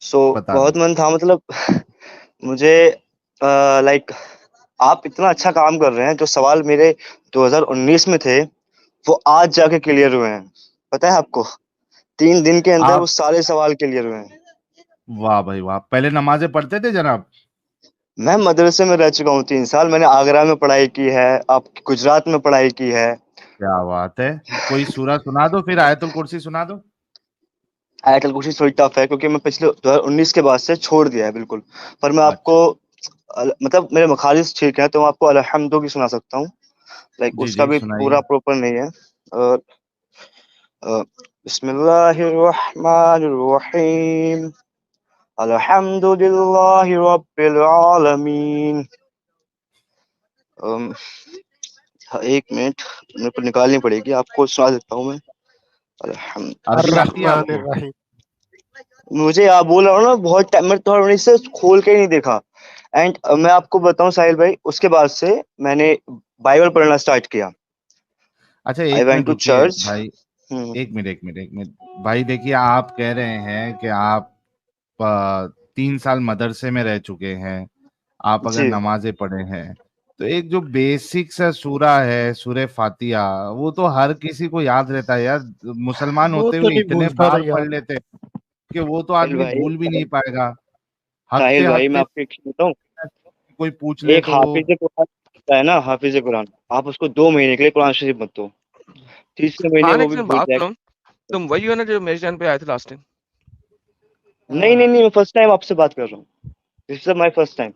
سو بتا بہت دو. من تھا مطلب مجھے لائک آپ اتنا اچھا کام کر رہے ہیں. جو سوال میرے 2019 میں تھے وہ آج جا کے کلیئر ہوئے ہیں. پتہ ہے آپ کو 3 دن کے اندر آپ وہ سارے سوال کلیئر ہوئے ہیں. واہ بھائی واہ. پہلے نمازیں پڑھتے تھے جناب؟ میں مدرسے میں رہ چکا ہوں 3 سال. میں نے آگرہ میں پڑھائی کی ہے, آپ گجرات میں پڑھائی کی ہے. کیا بات ہے. کوئی سورہ سنا دو پھر, آیت الکرسی سنا دو. آیت الکرسی تھوڑی ٹف ہے کیونکہ میں پچھلے 2019 کے بعد سے چھوڑ دیا ہے بالکل. پر میں آپ کو اچھا مطلب میرے مخارج ٹھیک ہے تو میں آپ کو الحمدو کی سنا سکتا ہوں. لائک جی اس کا جی بھی سنائیے. پورا پراپر نہیں ہے. اور بسم اللہ الرحمن الرحیم الحمد للہ رب العالمین. ایک منٹ میرے کو نکالنی پڑے گی, آپ کو سنا دیتا ہوں میں. عربی آتی ہے آپ الرحمن کو؟ الرحیم. مجھے آپ بول رہا ہوں نا بہت ٹائم میں تو سے کھول کے ہی نہیں دیکھا. اینڈ میں آپ کو بتاؤں ساحل بھائی, اس کے بعد سے میں نے بائبل پڑھنا اسٹارٹ کیا. اچھا آئی ایک وینٹ منٹ ٹو رکیے چرچ. بھائی. ایک منٹ بھائی. دیکھیے آپ کہہ رہے ہیں کہ آپ 3 سال مدرسے میں رہ چکے ہیں, آپ اگر جی نمازیں پڑھے ہیں تو ایک جو بیسک سا سورہ ہے سورہ فاتحہ, وہ تو ہر کسی کو یاد رہتا ہے یار. مسلمان وہ ہوتے تو ہوئے نہیں اتنے بھولتا نا بار یار. پڑھ لیتے کہ وہ تو ساحل آدمی بھائی بھول بھی نہیں پائے گا. ساحل ہنستے بھائی میں ہنستے آپ کو ایک چیز بتاؤں. کوئی پوچھ لے ایک تو حافظ قرآن ہوتا ہے نا, حافظ قرآن, آپ اس کو 2 مہینے کے لیے قرآن شریف مت دو, تیسرے مہینے خان وہ ایک بھی سیکنڈ بھول بات جائے کرو, تم وہی ہو نا جو میرے چینل پہ آئے تھے لاسٹ ٹائم؟ گا. نہیں نہیں نہیں, میں فرسٹ ٹائم آپ سے بات کر رہا ہوں. This is my first time.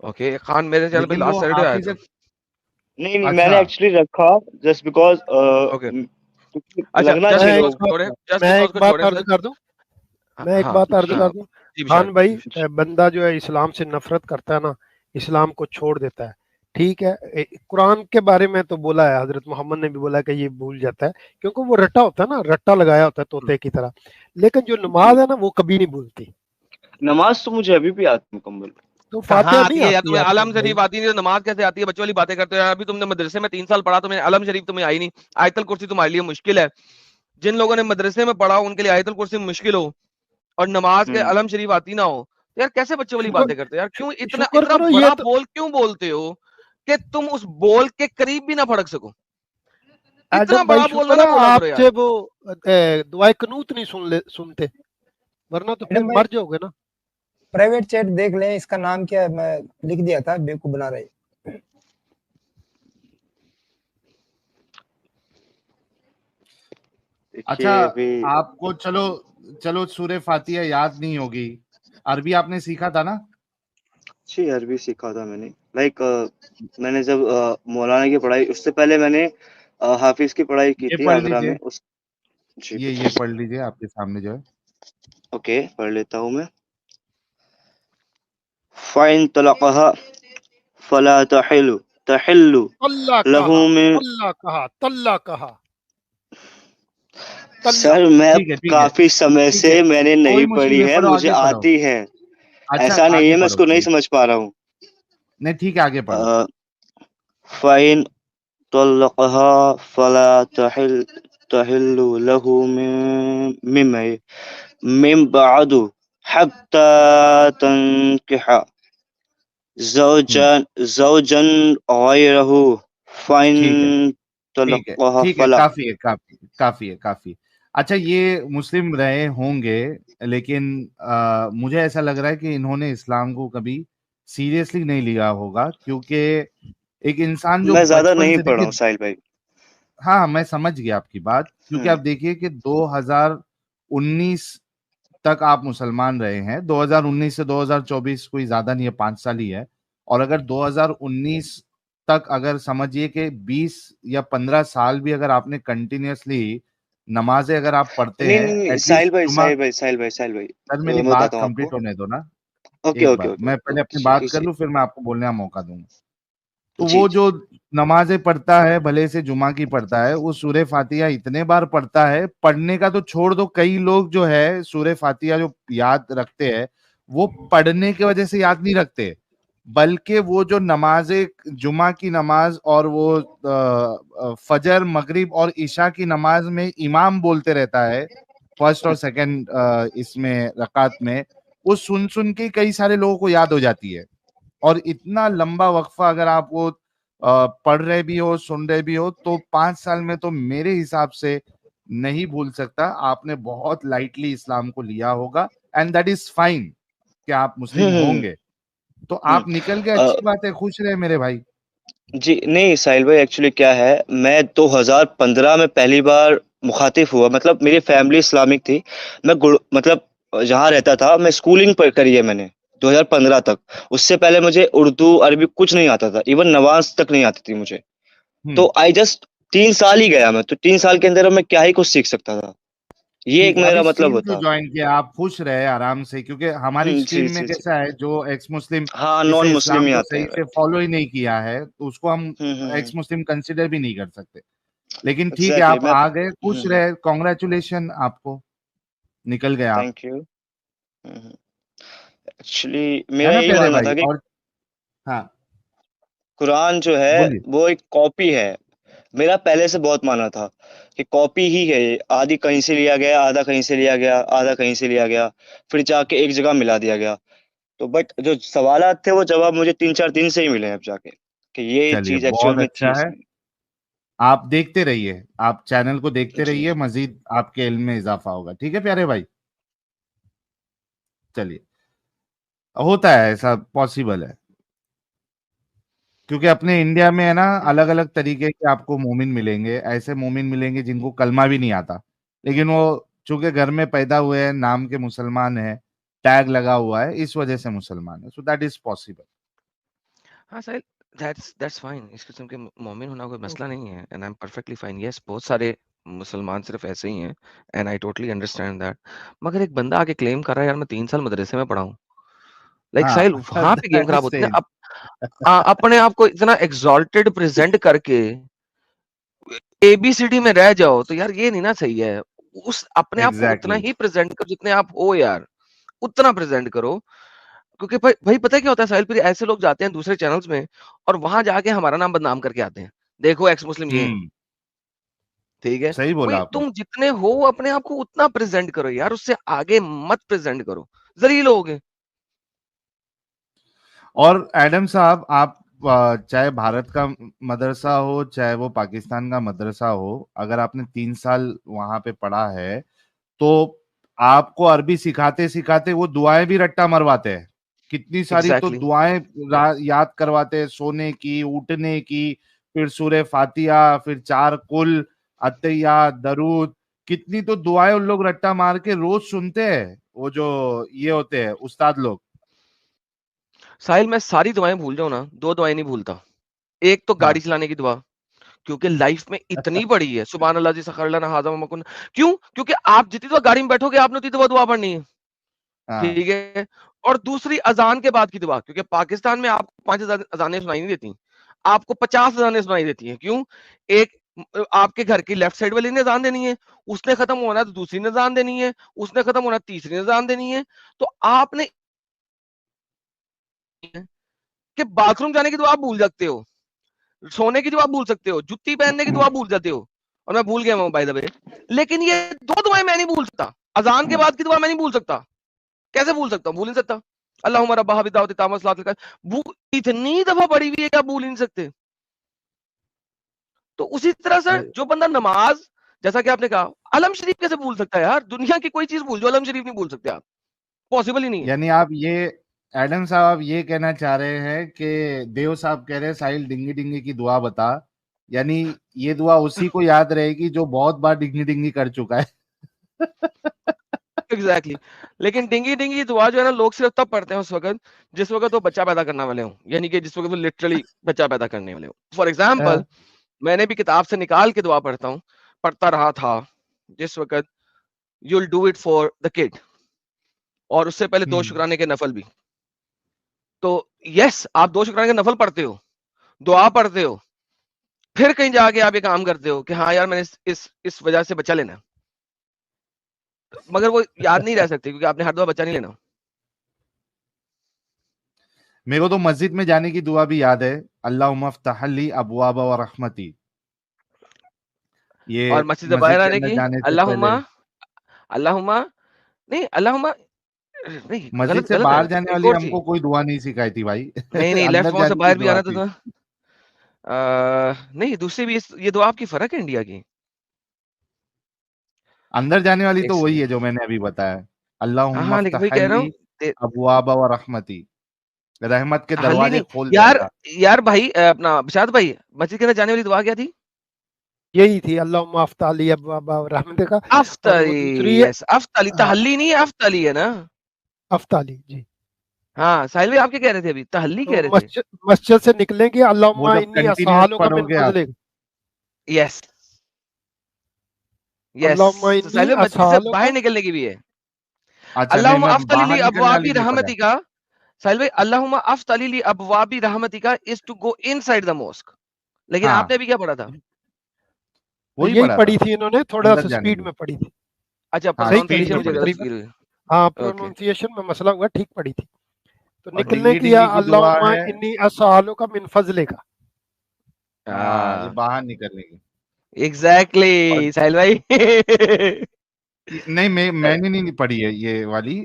Okay, Khan میرے چینل پہ لیکن لاسٹ وہ سیٹرڈے آیا حافظ. تھا. نہیں نہیں, میں نے اچھا ایکچولی رکھا جسٹ بیکاز اوکے اچھا, لگنا جسٹ میں چاہیے ایک بیکاز لوگ. کو بات چھوڑے, جسٹ میں بیکاز ایک کو بات چھوڑے عرض پھر. کر دوں. میں ایک ہاں بات عرض ہاں کر دوں. جی بشار. خان بھائی, بندہ جو ہے اسلام سے نفرت کرتا ہے نا, اسلام کو چھوڑ دیتا ہے, ٹھیک ہے. قرآن کے بارے میں تو بولا ہے, حضرت محمد نے بھی بولا ہے کہ یہ بھول جاتا ہے کیونکہ وہ رٹا ہوتا ہے نا, رٹا لگایا ہوتا ہے طوطے کی طرح. لیکن جو جی, نماز ہے نا وہ کبھی نہیں بھولتی. نماز تو مجھے ابھی بھی آتی مکمل. تو کہاں فاتحہ نہیں آتی ہے یار آتی تمہیں؟ یار علم خان بھائی. شریف آتی نہیں تو نماز کیسے آتی ہے؟ بچوں والی باتیں کرتے ہو. ابھی تم نے مدرسے میں 3 سال پڑھا, تمہیں علم شریف تمہیں آئی نہیں. آیت الکرسی تمہارے لیے مشکل ہے. جن لوگوں نے مدرسے میں پڑھا ان کے لیے آیت الکرسی مشکل ہو اور نماز کے علم شریف آتی نہ ہو, یار کیسے بچوں والی شکر باتیں کرتے ہو یار؟ کیوں اتنا شکر اتنا کرو یہ بڑا تو. بول کیوں بولتے ہو کہ تم اس بول کے قریب بھی نہ پھڑک سکو؟ اتنا ایڈم بھائی بڑا بولنا شکر نہ ہے بولا کرو آپ یار. سے وہ دعائے قنوت نہیں سنتے, ورنہ تو پھر میڈم بھائی مر جاؤ گے نا. پرائیویٹ چیٹ دیکھ لیں, اس کا نام کیا ہے, میں لکھ دیا تھا, بیوقوف بنا رہے. اچھا بھی آپ کو چلو سورہ فاتحہ یاد نہیں ہوگی, عربی آپ نے سیکھا تھا نا؟ اچھی عربی سیکھا تھا میں نے. لائک میں نے جب مولانا کی پڑھائی, اس سے پہلے میں نے حافظ کی پڑھائی کی یہ تھی پڑھ آگرہ لیجئے, میں. جی یہ پڑھ لیجئے آپ کے سامنے جو ہے. اوکے, پڑھ لیتا ہوں میں. فَإِن طَلَقَهَا فَلَا تَحِلُّ اللہ لَهُ کہا, مِن. اللہ کہا, طلّہ کہا, سر طلّہ. میں ٹھیک ہے کافی سمے ٹھیک سے ہے, میں نے کوئی نہیں مشکل پڑھی نہیں, ہے, پڑھو مجھے آگے پڑھو. آتی ہے. اچھا ایسا نہیں آگے ہے میں اس پڑھو کو نہیں چلیے. سمجھ پا رہا ہوں. نہیں ٹھیک ہے, آگے پڑھو. فَإِن طَلَّقَهَا فَلَا تَحِلُّ لَهُ من بعد حتى تنكح زوجا غيره ٹھیک ہے فإن ٹھیک ہے طلقها ٹھیک ہے, فلا. کافی. اچھا یہ مسلم رہے ہوں گے, لیکن مجھے ایسا لگ رہا ہے کہ انہوں نے اسلام کو کبھی سیریسلی نہیں لیا ہوگا, کیونکہ ایک انسان جو میں زیادہ بچپن نہیں سے پڑھا دیکھیے. ہوں ساحل بھائی. ہاں میں سمجھ گیا آپ کی بات, کیونکہ آپ دیکھیے کہ 2019 تک آپ مسلمان رہے ہیں. 2019 سے 2024 کوئی زیادہ نہیں ہے, 5 سال ہی ہے. اور اگر 2019 تک اگر سمجھیے کہ 20 یا 15 سال بھی اگر آپ نے کنٹینیوسلی نمازیں اگر آپ پڑھتے نہیں ہیں, نہیں نہیں, ایٹ ساحل لیسٹ بھائی جمعہ. ساحل بھائی ساحل بھائی ساحل بھائی سر میری میں بات بتاتا ہوں آپ کو. کمپلیٹ ہونے دو نا. اوکے ایک اوکے بار اوکے میں اوکے پہلے اپنی جی بات کر جی لوں, پھر میں آپ کو بولنے کا موقع دوں گا. تو جی وہ جو نمازیں پڑھتا ہے, بھلے سے جمعہ کی پڑھتا ہے, وہ سورہ فاتحہ اتنے بار پڑھتا ہے, پڑھنے کا تو چھوڑ دو. کئی لوگ جو ہے سورہ فاتحہ جو یاد رکھتے ہیں وہ پڑھنے کی وجہ سے یاد نہیں رکھتے, بلکہ وہ جو نمازیں جمعہ کی نماز اور وہ فجر مغرب اور عشاء کی نماز میں امام بولتے رہتا ہے, फर्स्ट और सेकंड इसमें रकात में, वो सुन सुन के कई सारे लोगों को याद हो जाती है। और इतना लंबा वक्फा अगर आप वो पढ़ रहे भी हो, सुन रहे भी हो, तो 5 साल में तो मेरे हिसाब से नहीं भूल सकता। आपने बहुत लाइटली इस्लाम को लिया होगा, एंड दैट इज फाइन कि आप मुस्लिम होंगे। तो आप निकल गए, अच्छी बात है, खुश रहे मेरे भाई। जी नहीं साहिल भाई, एक्चुअली क्या है, मैं 2015 में पहली बार मुखातिब हुआ। मतलब मेरी फैमिली इस्लामिक थी। मैं मतलब जहाँ रहता था, मैं स्कूलिंग करी है मैंने 2015 तक। उससे पहले मुझे उर्दू अरबी कुछ नहीं आता था, इवन नमाज तक नहीं आती थी मुझे। तो आई जस्ट 3 साल ही गया मैं, तो 3 साल के अंदर मैं क्या ही कुछ सीख सकता था। ये एक ठीक है, मेरा अभी मतलब स्ट्रीम होता। क्यों ज्वाइन किया? आप खुश रहे आराम से, क्योंकि हमारी जी स्ट्रीम में जी जी। कैसा है, जो एक्स मुस्लिम हाँ, नॉन जिसने मुस्लिम इस्लाम ही को आते सही हैं, से राइट। फॉलो ही नहीं किया है, तो उसको हम हम्म। एक्स मुस्लिम कंसिडर भी नहीं कर सकते। लेकिन ठीक है, एग्जैक्टली आप मैं। आ गए, खुश रहे, कॉन्ग्रेचुलेशन आपको, निकल गए आप, थैंक यू। एक्चुअली है मेरा ना यही प्यारे मानना भाई? था कि और हाँ, कुरान जो है बोलिए। वो एक कॉपी है। मेरा पहले से बहुत मानना था कि कॉपी ही है ये। आधी कहीं से लिया गया, आधा कहीं से लिया गया, आधा कहीं से लिया गया, फिर जाके एक जगह मिला दिया गया। तो बट जो सवालात थे वो जवाब मुझे 3-4 दिन से ही मिले हैं अब जाके, कि ये चलिए, चीज एक्चुअल बहुत में थी अच्छा है। इसमें। आप देखते रहिए, आप चैनल को देखते जी रहिए, मजीद आपके इल्म में इजाफा होगा। ठीक है प्यारे भाई, चलिए, होता है ऐसा, पॉसिबल है, क्योंकि अपने इंडिया में है ना, अलग अलग तरीके के आपको मोमिन मिलेंगे। ऐसे मोमिन मिलेंगे जिनको कलमा भी नहीं आता, लेकिन वो चूंकि घर में पैदा हुए हैं, नाम के मुसलमान है, टैग लगा हुआ है, इस वजह से मुसलमान है। So that is possible. हाँ साहिल, दैट्स फाइन। इस किस्म के मोमिन होना कोई मसला नहीं है, and I am perfectly fine. Yes, बहुत सारे मुसलमान सिर्फ ऐसे ही हैं, and I totally understand that. मगर एक बंदा आके क्लेम कर रहा है, यार मैं 3 साल मदरसे में पढ़ा हूँ। लाइक हाँ, साहिल, वहां पे गेम दैट खराब इज होती है सेम। ना। अपने आप को इतना एक्सॉल्टेड प्रेजेंट करके एबीसीडी में रह जाओ, तो यार ये नहीं ना सही है। उस अपने आप को उतना एग्जैक्टली। ही प्रेजेंट करो जितने आप हो यार, उतना प्रेजेंट करो। क्योंकि भाई भाई पता है क्या होता है साहिल, फिर ऐसे लोग जाते हैं दूसरे चैनल्स में और वहां जाके हमारा नाम बदनाम करके आते हैं, देखो एक्स मुस्लिम ये हैं। हम्म, ठीक है, सही बोला भाई आपने। तुम जितने हो अपने आप को उतना प्रेजेंट करो यार, उससे आगे मत प्रेजेंट करो, जलील होगे। और एडम साहब, आप चाहे भारत का मदरसा हो, चाहे वो पाकिस्तान का मदरसा हो, अगर आपने 3 साल वहां पे पढ़ा है, तो आपको अरबी सिखाते सिखाते वो दुआएं भी रट्टा मरवाते हैं। कितनी सारी तो एग्जैक्टली। दुआएं याद करवाते हैं, सोने की, उठने की, फिर सूरह फातिहा, फिर 4 कुल, अतैया, दरूद, कितनी तो दुआएं उन लोग रट्टा मार के रोज सुनते हैं, वो जो ये होते हैं उस्ताद लोग। साहिल, मैं सारी दुआएं भूल जाऊं ना, 2 दुआएं नहीं भूलता। एक तो गाड़ी हाँ। चलाने की दुआ, क्योंकि लाइफ में इतनी बड़ी है, सुभान अल्लाह जी सखर लना हाज़ा व मकुन। क्यों? क्योंकि आप जितनी तो गाड़ी में बैठोगे आपने उतनी तो दुआ पढ़नी है। हाँ। ठीक है। और दूसरी अजान के बाद की दुआ, क्योंकि पाकिस्तान में आपको 5 अजानें सुनाई नहीं देती, आपको 50 अजानें सुनाई देती हैं। क्यों? एक आपके घर की लेफ्ट साइड वाली ने अजान देनी है, उसने खत्म होना है तो दूसरी ने अजान देनी है, उसने खत्म होना है तीसरी ने अजान देनी है। तो आपने कि बाथरूम जाने की दुआ आप भूल सकते हो, सोने की दुआ भूल सकते हो, जुत्ती पहनने की दुआ भूल जाते हो, और मैं भूल गया हूं बाय द वे, लेकिन ये 2 दुआएं मैं नहीं भूल सकता। अजान के बाद की दुआ मैं नहीं भूल सकता। कैसे भूल सकता हूं? भूल नहीं सकता। अल्लाहुम्मा रब्बा हाबिद दावत तामा सलातुल कायम। इतनी दफा पढ़ी हुई है कि आप भूल ही नहीं सकते। तो उसी तरह से जो बंदा नमाज, जैसा कि आपने कहा, अलम शरीफ कैसे भूल सकता है यार? दुनिया की कोई चीज भूल जाओ, अलम शरीफ नहीं भूल सकते आप, पॉसिबल ही नहीं है। यानी आप ये, एडम साहब, आप ये कहना चाह रहे हैं कि देव साहब कह रहे हैं साहिल डिंगी डिंगी की दुआ बता, यानी ये दुआ उसी को याद रहेगी जो बहुत बार डिंगी डिंगी कर चुका है। एग्जैक्टली। लेकिन डिंगी डिंगी दुआ जो है ना, लोग सिर्फ तब पढ़ते हैं उस वक्त जिस वक्त वो बच्चा पैदा करने वाले हो, यानी कि जिस वक्त वो लिटरली बच्चा पैदा करने वाले हो। फॉर एग्जाम्पल, मैंने भी किताब से निकाल के दुआ पढ़ता रहा था जिस वक्त you'll do it for the kid, और उससे पहले 2 शुक्राने के नफल भी। तो यस, आप 2 शुक्राने के नफल पढ़ते हो, दुआ पढ़ते हो, फिर कहीं जाके आप ये काम करते हो कि हाँ यार मैंने इस वजह से बच्चा लेना, मगर वो याद नहीं रह सकते क्योंकि आपने हर दफा बच्चा नहीं लेना। मेरे को तो मस्जिद में जाने की दुआ भी याद है, अल्लाहुम्मा फ़्तह ली अबवाब व रहमती। ये और मस्जिद मस्जिद बाहर के आने अंदर की, जाने से अल्लाहुम्मा पहले अल्लाहुम्मा नहीं अल्लाहुम्मा नहीं मस्जिद गलत से गलत बाहर है, जाने एक वाली और थी। हमको कोई दुआ नहीं सिखाई थी भाई। नहीं नहीं लेफ्ट अंदर वहां से जाने की बाहर भी दुआ आना थी। था। नहीं दूसरी भी ये दुआ आपकी फर्क है इंडिया की। अंदर जाने वाली एक तो वही है सेकंड, जो मैंने अभी बताया, हाँ अल्लाहुम्मा हाँ लेकिन वही कह रहा फ़्तहली हूँ अबवाब व रहमती, रहमत के हल्ली दरवाजे नहीं खोल दे यार। अल्लाह। यार भाई अपना बशाद भाई, मस्जिद के अंदर जाने वाली दुआ क्या थी? यही थी, अल्लाहुम्मा अफ्ताली अब्वाब रहमत का। और वो अफ्ताली, दूसरी है, यस अफ्ताली, तहल्ली नहीं है अफ्ताली है ना। अफ्ताली जी। हाँ साहिल भाई आप क्या कह रहे थे अभी? तहल्ली कह तो रहे थे। मस्जिद से निकलेंगे, वो अल्लाहुम्मा जब इन्नी कंटिन्यूस असहालुका मिन पढ़ोगे आप, फजलिक, यस यस। अल्लाहुम्मा तो इन्नी साहिल भाई मस्जिद से बाहर असहालुका। निकलने की भी है। अच्छा नहीं, अल्लाहुम्मा मैं अफ्ताली बाहर ली निकलने वाली अबवाबी नहीं पढ़ा। रहमतिका, साहिल भाई अल्लाहुम्मा अफ्ताली ली अबवाबी रहमतिका is to go inside the mosque. लेकिन हाँ, आपने अभी क्या पढ़ा था? वही यही पढ़ा पढ़ी था, थी इन्होंने, थोड़ा अंदर सा जाने स्पीड की। में पढ़ी थी। अच्छा हाँ, सही स्पीड प्रोनाउंसिएशन पढ़ी में थी मुझे पढ़ी गलत थी। तकरीबन। फील हुई। हाँ, ओके प्रोनाउंसिएशन में मसला हुआ, ठीक पढ़ी थी। तो और निकलने डिंगी की, या डिंगी की दुआ अल्लाहुम्मा है। इन्नी असहालुका मिन फजलिका। हाँ, ये हाँ बाहर निकलने की। और एग्जैक्टली साहिल भाई। नहीं, मैंने नहीं पढ़ी है ये वाली,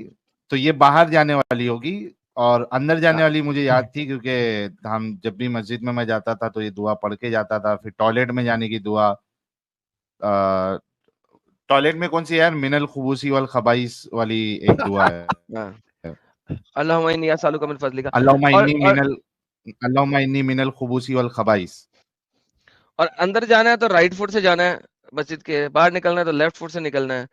तो ये बाहर जाने वाली होगी। और अंदर जाने वाली मुझे याद थी, क्योंकि हम जब भी मस्जिद में मैं जाता था तो ये दुआ पढ़ के जाता था। फिर टॉयलेट में जाने की दुआ, टॉयलेट में कौन सी यार, मिनल खुबूसी वल खबाइस वाली एक दुआ है, हाँ अल्लाहुम्मा इन्नी असअलुका मिन फज़लिका। अल्लाहुम्मा और इन्नी मिनल अल्लाहुम्मा इन्नी मिनल खुबूसी वल खबाइस। और अंदर जाना है तो राइट फुट से जाना है मस्जिद के, बाहर निकलना है तो लेफ्ट फुट से निकलना है।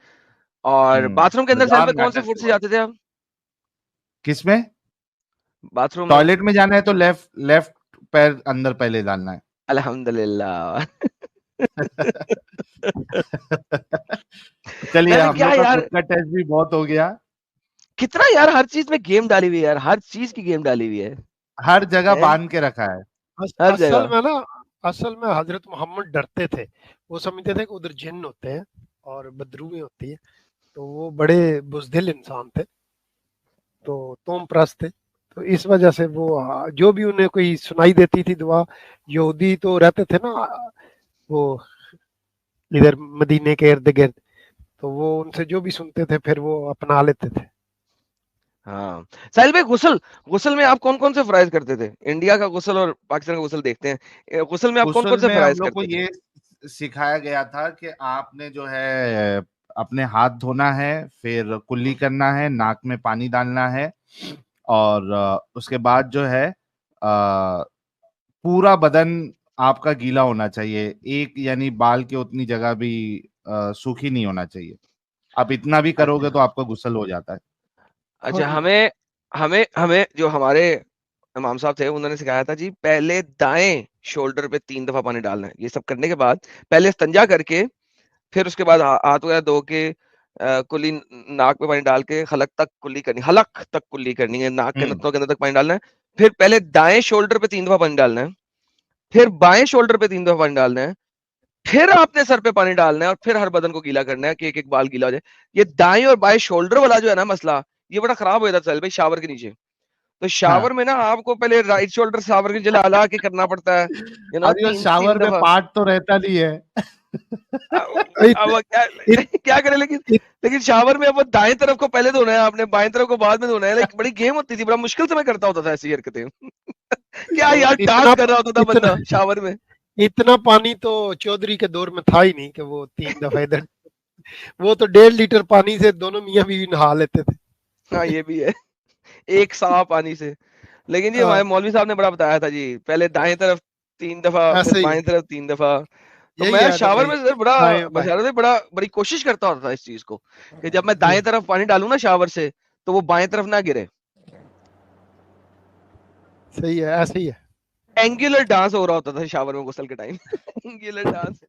और बाथरूम के अंदर साहिल लगा भाई कौन से मैटर फुट टू से वर्ड। जाते थे आप किसमें? बाथरूम में? टॉयलेट में जाना है तो लेफ्ट लेफ्ट पैर अंदर पहले डालना है। अल्हम्दुलिल्लाह। तो चलिए, मैंने हम क्या लोग का खुद यार, का टेस्ट भी बहुत हो गया। कितना यार हर चीज में गेम डाली हुई है यार, हर चीज की गेम डाली हुई है। हर जगह हैं? बांध के रखा है। हर असल जगह। में ना, असल में हजरत मोहम्मद डरते थे। वो समझते थे कि उधर जिन्न होते हैं और बदरूएं होती है, तो वो बड़े बुज़दिल इंसान थे, तो तोम परस्त थे। तो इस वजह से वो जो भी उन्हें कोई सुनाई देती थी दुआ, यहूदी तो रहते थे ना वो इधर मदीने के इर्द गिर्द, तो वो उनसे जो भी सुनते थे फिर वो अपना लेते थे। हाँ साहिल भाई गुस्ल, गुस्ल में आप कौन कौन से फ्राइज करते थे? इंडिया का गुस्ल और पाकिस्तान का गुस्ल देखते हैं, गुस्ल में आप कौन कौन गुस्ल से में हम फ्राइज लोग को करते थे? ये सिखाया गया था कि आपने जो है अपने हाथ धोना है, फिर कुल्ली करना है, नाक में पानी डालना है, और उसके बाद जो है पूरा बदन आपका गीला होना चाहिए। एक यानी बाल के उतनी जगह भी सूखी नहीं होना चाहिए। आप इतना भी करोगे अच्छा तो आपका गुस्ल हो जाता है। अच्छा, हमें हमें हमें जो हमारे इमाम साहब थे उन्होंने सिखाया था जी, पहले दाएं शोल्डर पे 3 दफा पानी डालना है। ये सब करने के बाद पहले इस्तिंजा करके, फिर उसके बाद हाथ वगैरह धो के कुल्ली नाक पे पानी डाल के हलक तक कुल्ली करनी, हलक तक कुल्ली करनी है, नाक के हम्म। नथनों के अंदर तक पानी डालना है। फिर पहले दाएं शोल्डर पे 3 दफा पानी डालना है, फिर बाएं शोल्डर पे 3 दफा पानी डालना है, फिर आपने सर पे पानी डालना है, और फिर हर बदन को गीला करना है कि एक एक बाल गीला हो जाए। ये दाएं और बाएं शोल्डर वाला जो है ना मसला, ये बड़ा खराब हो जाता है भाई शावर के नीचे। तो शावर हाँ। में ना आपको पहले राइट शोल्डर शावर के नीचे ला के करना पड़ता है, और ये तीन तीन शावर में दफा। पार्ट तो रहता नहीं है। अब वो क्या इत, क्या करे, लेकिन इत, लेकिन शावर में अब वो दाएं तरफ को पहले धोना है आपने, बाएं तरफ को बाद में धोना है। लाइक बड़ी गेम होती थी, बड़ा मुश्किल से मैं करता होता था ऐसी हरकतें। क्या तो यार इतना टास्क कर रहा होता था इतना बंदा शावर में। इतना पानी तो चौधरी के दौर में था ही नहीं कि वो 3 दफा इधर। वो तो 1.5 लीटर पानी से दोनों मियाँ बीवी नहा लेते थे। हाँ ये भी है, एक साफ पानी से। लेकिन ये हमारे हाँ, मौलवी साहब ने बड़ा बताया था जी, पहले दाएं तरफ 3 दफा, फिर ऐसे ही है, बाएं तरफ 3 दफा। तो यही मैं है शावर भाई। में सर बड़ा दाएं बाएं। बशारत बड़ा बड़ी कोशिश करता होता था इस चीज को, कि जब मैं जी, दाएं तरफ पानी डालूं ना शावर से, तो वो बाएं तरफ ना गिरे। सही है, ऐसे ही है। एंगुलर डांस हो रहा होता था शावर में गुस्ल के टाइम। Angular dance.